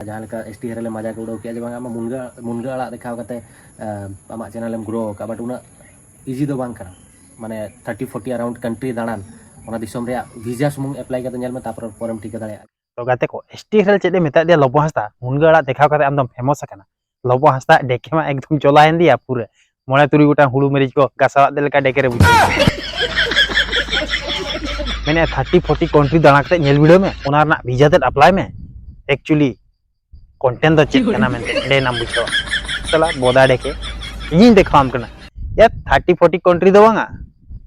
जहाँ लेका S T हरे मजा को उड़ाव किया जे बांगा मुनगा मुनगा आड़ा देखाव कते आमा चैनल ग्रो का बट उना इजी दो बांग करा माने 30-40 अराउंड कंट्री दाड़ान ओना दिसम रे वीजा सुमुंग अप्लाई कते नेल में तापर परम टिका दाड़े तो गाते को एस टी हरे चेदे मेता दिया लबो हंसता मुनगा आड़ा देखाव कते आमदम फेमस अकना लबो हंसता देखे मा एकदम चोलायन दिया पूरे मोळे तुरी गोटा हुड़ू मरीच को गासावा दे लेका डेके रे बुझे मैंने 30-40 कंट्री दाड़ा कते नेल वीडियो में ओना रना वीजा ते अप्लाई में एक्चुअली कंटेंट दो चेक करना मैं डे नाम बुझो चला बोदा डेके इन देखाम करना या 30-40 कंट्री दो बांगा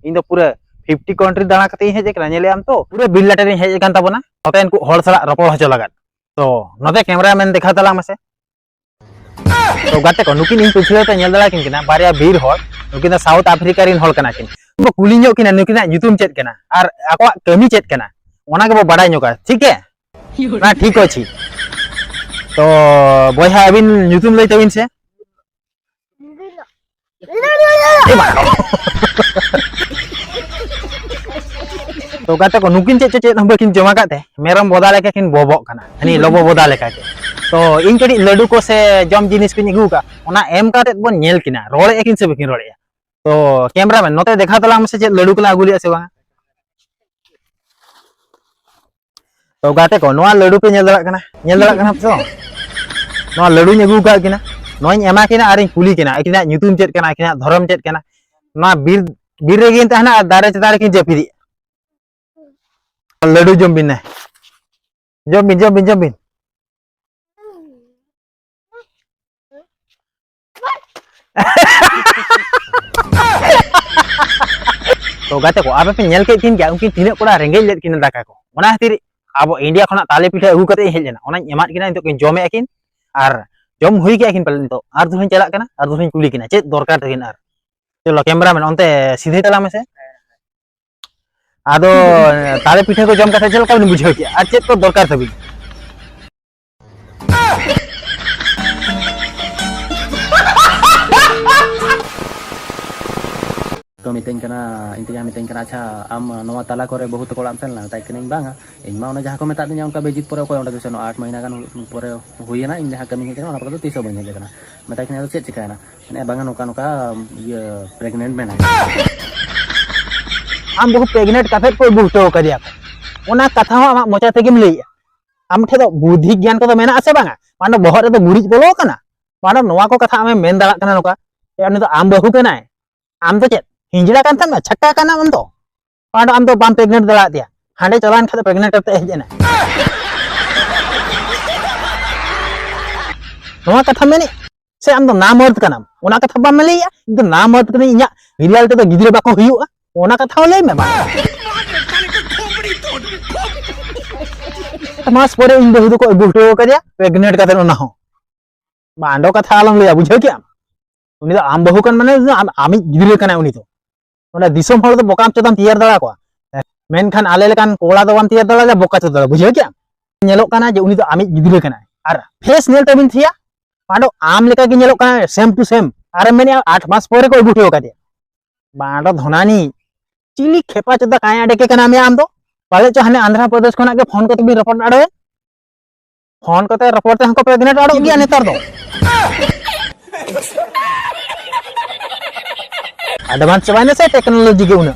इन दो पूरे 50 कंट्री दाड़ा कते हेज करना नेले आम तो पूरे बिल्लाटे रे हेज कान ताबोना नते इनको हड़ सला रपड़ हचो लगात तो नते कैमरा मैन देखा तला मसे तो गाते को नुकिन इन पिछले ते नेल दला किन किना बारिया बीर हड़ नुकिन साउथ अफ्रीका रिन हड़ कना किन को कुली ᱧᱚᱜ किना नुकिन ᱧᱩᱛᱩᱢ चेक कना और आको कमी चेक कना ओना के बो बाडाय ᱧᱚᱜᱟ ठीक है ना ठीक अछि तो बोया अबिन ᱧᱩᱛᱩᱢ लई तबिन से तो गाते को नुकिन चेक चेक हम किन जमा काते मेरम बोदा लेके किन बोबो कना हनी लोबो बोदा लेका के तो इन कड़ी लड्डू को से जम जिनिस किन गुका ओना एम काते बोन नेल किना रोळे एकिन से बकिन रोळे तो कैमरामैन नोते देखा तला हमसे जे लड्डू कला अगुलिया से बांगा तो गाते को नोआ लड्डू पे नेल दला कना तो नोआ लड्डू ने गुका किना नोई एमा किना आरिन कुली किना एकिना ᱧᱩᱛᱩᱢ चेक कना एकिना धर्म चेक कना नोआ बीर रे गिन तहना दारे चदारे किन जपिदी लड्डू जम बिन तो गाते को आपे पे नेल के किन क्या उनकी तीन कोड़ा रेंगेज लेत किन दाका को ओना खातिर अब इंडिया खना ताले पिठा अगु कते हेज लेना ओना एमात किना तो किन जमे किन और जम हुई के किन पले तो आर दुहिन चला कना आर दुहिन कुली किना चेत दरकार तकिन आर चलो कैमरामैन ओनते सीधे चला में से आदो ताले पिठा को जम कथा चल का बुझो के आ चेत तो दरकार तबी तो मितें कना इंतजा मितें कना अच्छा आम नवा ताला करे बहुत कोड़ा सेन ला ताई कने बांगा इनमा ओना जहां को मेता दिया उनका बेजित परे कोय ओंडा दिसनो 8 महीना गान परे हुइना इन जहां कमी हेजना ओना पर तो 30 बन हेजना मेता कने चेक चिकायना ने बांगा नोका नोका ये प्रेग्नेंट में ना आम बहुत प्रेग्नेंट काफे को बुझतो करिया ओना कथा हो आमा मोचा तेगिम लैया आम ठे तो बुद्धि ज्ञान को तो मेना आसे बांगा मानो बहर रे तो गुरिज बोलो कना मानो नोवा को कथा आमे मेन दाला कना नोका यानी तो आम बहु कनाय आम तो चेक हिंजड़ा कान था छक्का काना मन तो पाडो आम तो बाम प्रेग्नेंट दला दिया हांडे चलान खा प्रेग्नेंट करते हेजना नोवा कथा मेनी से आम तो नाम मर्द कना ओना कथा बाम लेया तो नाम मर्द कनी इया रियल तो गिदरे बाको हुयुआ ओना कथा ले में बा मास परे इन बहु को बुटो करिया प्रेग्नेंट कते ओना हो बांडो कथा आलम लेया बुझो क्या उनी तो आम बहु कन माने आमी गिदरे कना उनी तो ओना दिसम हल तो बोकाम चदाम तैयार दड़ा को मेन खान आले लेकान कोड़ा दो बाम तैयार दड़ा बोका चदा बुझे क्या नेलो काना जे उनी तो आमी गिदरे कना आर फेस नेल तबिन थिया पाडो आम लेका के नेलो काना सेम टू सेम आरे मेने 8 मास परे को बुठियो का दे बांडो धनानी चिली खेपा चदा काया डेके कना मे आम दो पाले चाहने आंध्र प्रदेश खना के फोन कते बि रिपोर्ट आडो फोन कते रिपोर्ट ते हमको प्रेग्नेंट आडो गया नेतर दो एडवांस चबाने से टेक्नोलॉजी के उना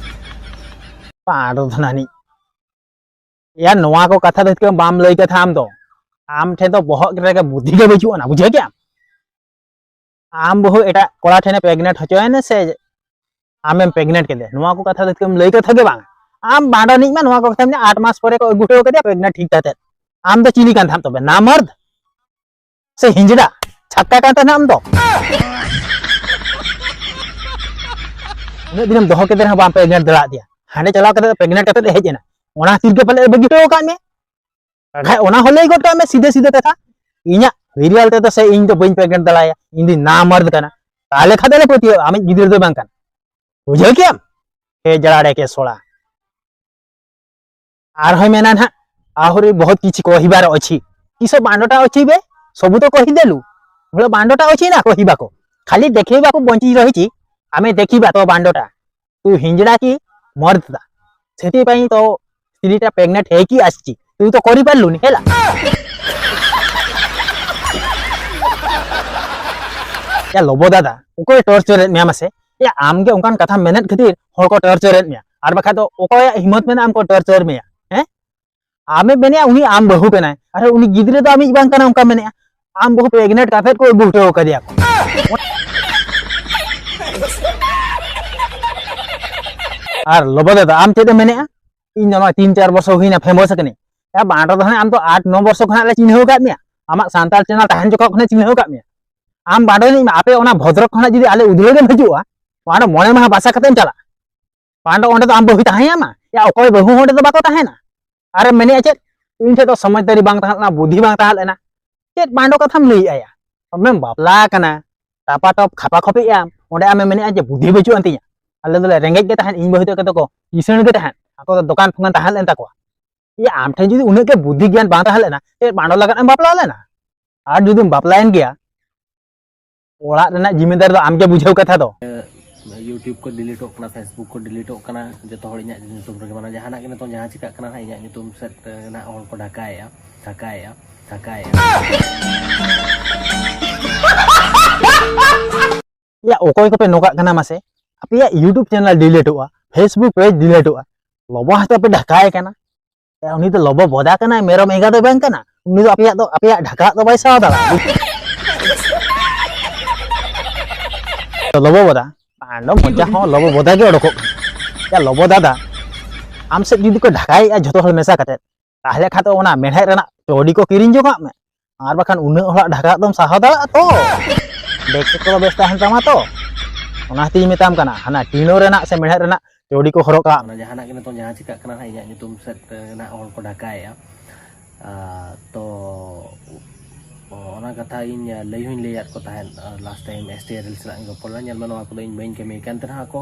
पाडो धनानी या नोवा को कथा देख के बाम लई कथा आम तो आम ठे तो बहुत रे के बुद्धि के बचु ना बुझे क्या आम बहु एटा कोड़ा ठेने प्रेग्नेंट हचोय ने से आम प्रेग्नेंट के दे नोवा को कथा देख के लई कथा के बांग आम बाडा नि मा नोवा को कथा ने 8 मास परे को गुटो के दे प्रेग्नेंट ठीक ताते आम तो चिली कान थाम तो ना मर्द से हिंजड़ा छक्का कान नाम तो दिन दोह के दिन बाम प्रेग्नेंट दला दिया हांडे चलाव कते प्रेग्नेंट कते हेजना ओना तीर के पले बगिटो का में गाय ओना होले गोटा में सीधे सीधे कथा इnya रियल ते तो से इन तो बइन प्रेग्नेंट दलाया इन दिन ना मर्द कना ताले खदले पति आमी गिदिर दो बांकन बुझे क्या हे जड़ाड़े के सोला आर होय मेना ना आहुरी बहुत किछि कहिबार अछि किसो बांडोटा अछि बे सबु तो कहि देलु बोले बांडोटा अछि ना कहिबा को खाली देखैबा को बंची रहिछि आमे देखिबा तो बांडोटा तू हिंजड़ा की मर्द था सेति पई तो स्त्रीटा प्रेग्नेंट है कि आछि तू तो करि पारलुनी हेला या लोबो दादा ओको टॉर्चर में मसे या आम के उनकान कथा मेहनत खातिर हर को टॉर्चर में और बखा तो ओको हिम्मत में आम को टॉर्चर में हैं आमे बेने उनी आम बहु पेना अरे उनी गिदरे तो आमी बांग कना उनका मेने आम बहु प्रेग्नेंट काफे को बुठो कर दिया और लोबो दादा आम चेते मेने इन नमा 3-4 वर्ष हुईना फेमस कने या बांडो तो आम तो 8-9 वर्ष खना ले चिन्ह का मिया आमा सांताल चैनल तहन जको खने चिन्ह का मिया आम बांडो नि आपे ओना भद्रक खना जदी आले उदले गे हजुआ बांडो मोने महा भाषा कतेम चला बांडो ओंडे तो आम बहु ताहेयामा या ओकोय बहु ओंडे तो बाको ताहेना अरे मैंने अच्छे इन से तो समझदारी बांग ताहना बुद्धि बांग ताहना चेत बांडो कथाम लई आया अमेम बापला कना टापा टप खापा खपे आम ओंडे आमे मैंने अच्छे बुद्धि बचु अंतिया आले दले रेंगेज गे ताहन इन बहु तो को इसन गे ताहन ako दुकान फंगन ताहन लेन ताको ये आम ठे जुदी उन्हें के बुद्धि ज्ञान बांग ताहन लेना चेत बांडो लगन एम बापला लेना और जुदी बापलायन गया ओड़ा रेना जिम्मेदार तो आम के बुझाव कथा दो यूट्यूब को डिलीट होना फेसबुक को डिलीट होना जो तो इना ᱧᱩᱛᱩᱢ ᱨᱮᱜᱮ ᱢᱟᱱᱮ ᱡᱟᱦᱟᱱᱟᱜ ᱜᱮ ᱱᱤᱛᱚᱜ ᱡᱟᱦᱟᱸ ᱪᱤᱠᱟᱹᱜ ᱠᱟᱱᱟ ᱤᱧᱟᱹᱜ ᱧᱩᱛᱩᱢ ᱥᱮᱫ ᱨᱮᱱᱟᱜ ᱦᱚᱲ ᱠᱚ ᱰᱷᱟᱠᱟᱭᱮᱜᱼᱟ या ओकोय को पे नोका कना मासे अपया यूट्यूब चैनल डिलीट हुआ फेसबुक पेज डिलीट हुआ लोबो हाते पे ढकाए कना या उनी तो लोबो बोदा कना मेरम एगा तो बैंक कना उनी तो अपया ढका तो बाय साव दाला तो लोबो बोदा आंडम पचा हो लोबो बोदा के ओडको या लोबो दादा आम से जुदी को ढकाए या जतो हल मेसा कते ताहले खातो ओना मेढे रेना चोडी को किरिन जोगा में आर बखान उन हला ढका दम साहा दाला तो देख को बेस्ता हन तमा तो ओना ती मेताम कना हना टीनो रेना से मेढे रेना चोडी को हरो का जहाना के नितों जहां चिका कना इᱧᱟᱹᱜ ᱧᱩᱛᱩᱢ ᱥᱮᱫ ᱨᱮᱱᱟᱜ ᱦᱚᱲ ᱠᱚ ᱰᱷᱟᱠᱟᱭᱮᱜᱼᱟ तो ona katha ᱤᱧ ᱞᱟᱹᱭ ᱦᱚᱧ ᱞᱟᱹᱭᱟᱫ ᱠᱚ ᱛᱟᱦᱮᱸᱫ ᱞᱟᱥᱴ ᱴᱟइम STRL ᱥᱟᱞᱟᱜ ᱤᱧ ᱨᱚᱯᱚᱲ ᱞᱮᱱᱟ ᱧᱮᱞ ᱢᱮ ᱱᱚᱣᱟ ᱠᱚᱫᱚ ᱤᱧ ᱵᱟᱹᱧ ᱠᱟᱹᱢᱤ ᱠᱟᱱ ᱛᱟᱦᱮᱸ ᱟᱠᱚ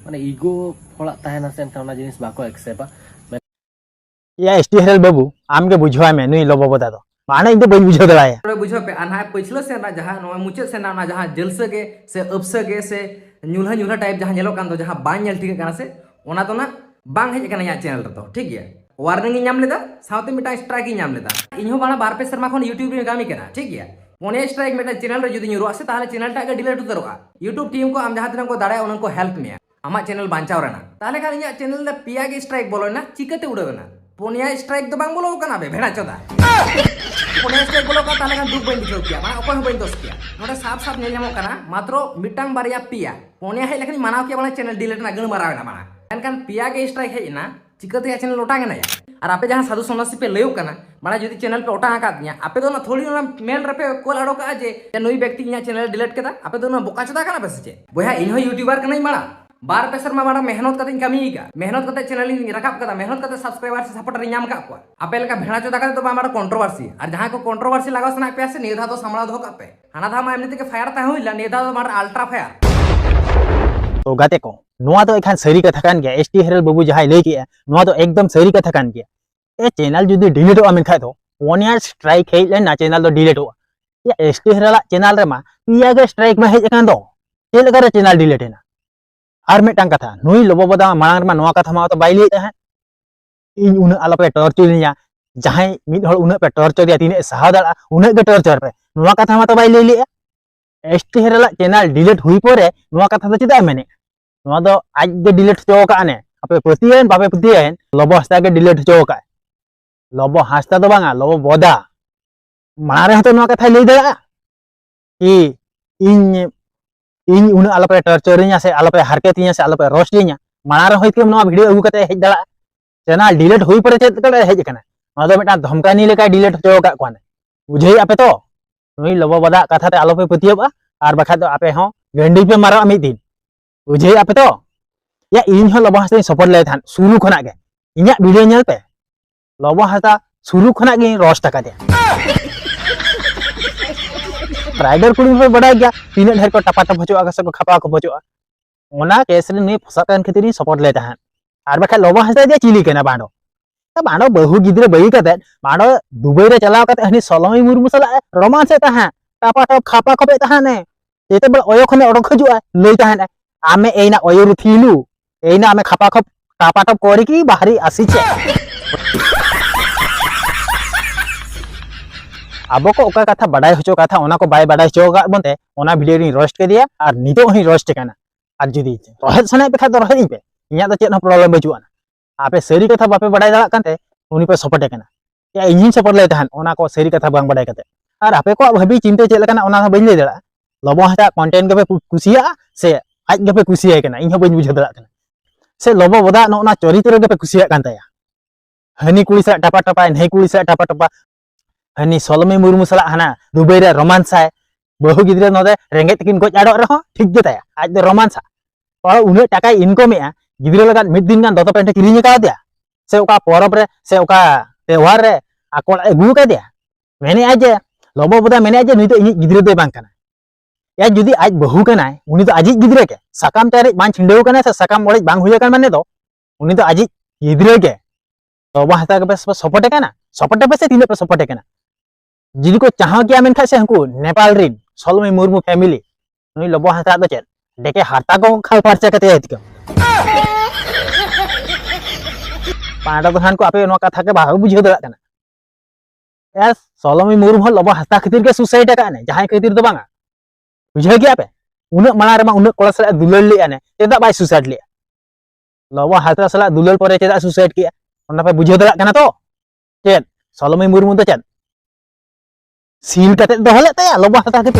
ᱢᱟᱱᱮ ᱤᱜᱳ ᱦᱚᱲᱟᱜ ᱛᱟᱦᱮᱱᱟ ᱥᱮ ᱮᱱᱠᱷᱟᱱ ᱚᱱᱟ ᱡᱤᱱᱤᱥ ᱵᱟᱠᱚ ᱮᱠᱥᱮᱯᱴᱟ या STRL बाबू आम के बुझवा में नुई लोबो बोदा दो माने इन तो बई बुझो दलाया बुझो पे अनहा पछलो से ना जहां नो मुचे से ना जहां जलसे के से अपसे के से न्यूल्हा न्यूल्हा टाइप जहां नेलो कान दो जहां बाñ नेल ठीक काना से ओना तो ना बांग हेज काना या चैनल रे तो ठीक गया वार्निंग इन नाम लेदा साउथ मिटा स्ट्राइक इन नाम लेदा इनहो बाना बार पे शर्मा खन YouTube रे कामी कना ठीक गया मोने स्ट्राइक मेटा चैनल रे जुदी न्यूरो से ताले चैनल टा के डिलीट उतरवा YouTube टीम को आम जहां तना को दाड़ा उनको हेल्प में आमा चैनल बांचाव रेना ताले खान इया चैनल रे पिया के स्ट्राइक बोलो ना चिकते उड़गना पोनिया स्ट्राइक तो बांग बोलो कना बे भेड़ा चोदा पोनिया स्ट्राइक बोलो का ताले खान दुख बइन दिखो किया माने ओको बइन दोस किया नोडे साफ साफ नेल जामो कना मात्र मिटांग बारिया पिया पोनिया हे लेखनी मानाव के माने चैनल डिलीट ना गण मारावेना माना एनकान पिया के स्ट्राइक है ना चिकते या चैनल लोटा गना या और आपे जहां साधु सन्यासी पे लेउ कना माने जदी चैनल पे ओटा आका दिया आपे तो ना थोड़ी ना मेल रे पे कोल अडो का जे नई व्यक्ति या चैनल डिलीट केदा आपे तो ना बोका चोदा कना बेसे बोया इनहो यूट्यूबर कनाई माड़ा बार पे शर्मा बाड़ा मेहनत करते कमी का मेहनत करते चैनल रकाब करता मेहनत करते सब्सक्राइबर से सपोर्टर नाम का को आपे लेका भेड़ा चोदा करते तो बामारा कंट्रोवर्सी और जहां को कंट्रोवर्सी लगाव सना पे से नेधा तो सामला धो का पे हाना था मा एमने के फायर ता होइला नेधा तो मार अल्ट्रा फायर तो गाते को नोआ तो एखान सरी कथा कान गया STRL बाबू जहां लई के नोआ तो एकदम सरी कथा कान गया ए चैनल जुदी डिलीट हो अमिन खाय तो 1 ईयर स्ट्राइक हे ले ना चैनल तो डिलीट हो या STRL चैनल रे मा पिया के स्ट्राइक में हे एखान दो ए लगा रे चैनल डिलीट है ना और मिटांग कथा नुई लोबो बोदा मांग मा नोआ कथा मा तो बाई लेते हैं इन उन आला पे टॉर्चर निया जहां मिड हड़ उन पे टॉर्चर या तिने सहा दाड़ा उन के टॉर्चर पे नोआ कथा मा तो बाई ले लिया STRL चैनल डिलीट हुई परे नोआ कथा तो चिदा मेने नोआ तो आज के डिलीट चो का ने आपे पतियन बापे पतियन लोबो हस्ता के डिलीट चो का लोबो हस्ता तो बांगा लोबो बोदा मारे तो नोआ कथा ले दे कि इन इन उन आलोपे टॉर्चरिंग से आलोपे हारकेतिया से आलोपे रोस्टिंग मानार होइके नोआ वीडियो अगु कते हेज दला चैनल डिलीट हुई परे चेत कते हेज कना नोआ दो मेटा धमकानी लेका डिलीट चो का कोने बुझे आपे तो नुई लोबो बदा कथा ते आलोपे पतियबा और बखा तो आपे हो गंडी पे मारा मी दिन बुझे आपे तो या इन हो लोबो हस्ते सपोर्ट ले थान सुरु खना के इnya वीडियो नेल पे लोबो हस्ता सुरु खना के रोस्ट का दे राइडर कुड़ी पे बड़ा गया तीन ढेर को टपा टप हचुआ से को खपा को बचुआ ओना केस रे नै फसा कान खतिर सपोर्ट ले ताहन आर बखा लोबो हस्ता दे चिली केना बांडो बांडो बहु गिद्रे बई कते बांडो दुबई रे चलाव कते हनी सलमी मुरमु सला रोमांस ताहन टपा टप खपा खपे ताहन एते बल ओयो खने ओडक हजुआ लई ताहन आमे एना ओयो रुथिलु एना आमे खपा खप टपा टप करी की बाहरी आसी छे अब को ओका कथा बड़ाई होचो कथा ओना को बाय बड़ाई होचो का बनते ओना वीडियो री रोस्ट के दिया और नितो ही रोस्ट करना और जुदी रोहित सने पे खा तो रोहित पे इया तो चेत प्रॉब्लम बजुआ आपे सरी कथा बापे बड़ाई दाड़ा कांते उनी पे सपोर्ट करना या इन्हीं सपोर्ट ले तहन ओना को सरी कथा बांग बड़ाई करते और आपे को भाभी चिंता चेत लेकना ओना बइन ले दाड़ा लबो हटा कंटेंट के पे कुसिया से आज के पे कुसिया करना इन बइन बुझा दाड़ा से लबो बदा नोना चरित्र के पे कुसिया कान ताया हनी कुड़ी सा टपा टपा नहीं कुड़ी सा टपा टपा हनी सोलमी मुर्मू सला हना दुबई रे रोमांस आय बहु गिद्रे नोदे रेंगे तकिन गोज आडो रहो ठीक गे ताया आज दे रोमांस और उन्हें टाका इनकम ए गिद्रे लगा मिड दिन गान दोतो पेंटे किरिኝ का दिया से ओका परब रे से ओका त्योहार रे आकोल अगु का दिया मेने आज लबो बदा मेने आज नुई तो इनी गिद्रे दे बांग कना या जुदी आज बहु कनाय उनी तो आजी गिद्रे के सकाम तारे बां छिंडेव कना से सकाम ओड़े बांग हुया कन माने तो उनी तो आजी गिद्रे के लबो हता के पे सपोर्ट कना सपोर्ट पे से तीन पे सपोर्ट कना जिदी को चाह गया मेनखा से हमको नेपाल रिन सोलमी मुर्मू फैमिली नुई लबो हता दो चेत देखे हारता को खाल पारचा कते आइत को पांडा दोहान को आपे नो कथा के बाहु बुझो दड़ा कना एस सोलमी मुर्मू लबो हता खातिर के सुसाइड का ने जहां खातिर दो बांगा बुझे गया पे उन माला रे मा उन कोला सला दुलल ले ने तेदा बाय सुसाइड ले लबो हता सला दुलल परे तेदा सुसाइड किया ओना पे बुझो दड़ा कना तो चेत सोलमी मुर्मू तो चेत सील कते दोहले तया लबो हता के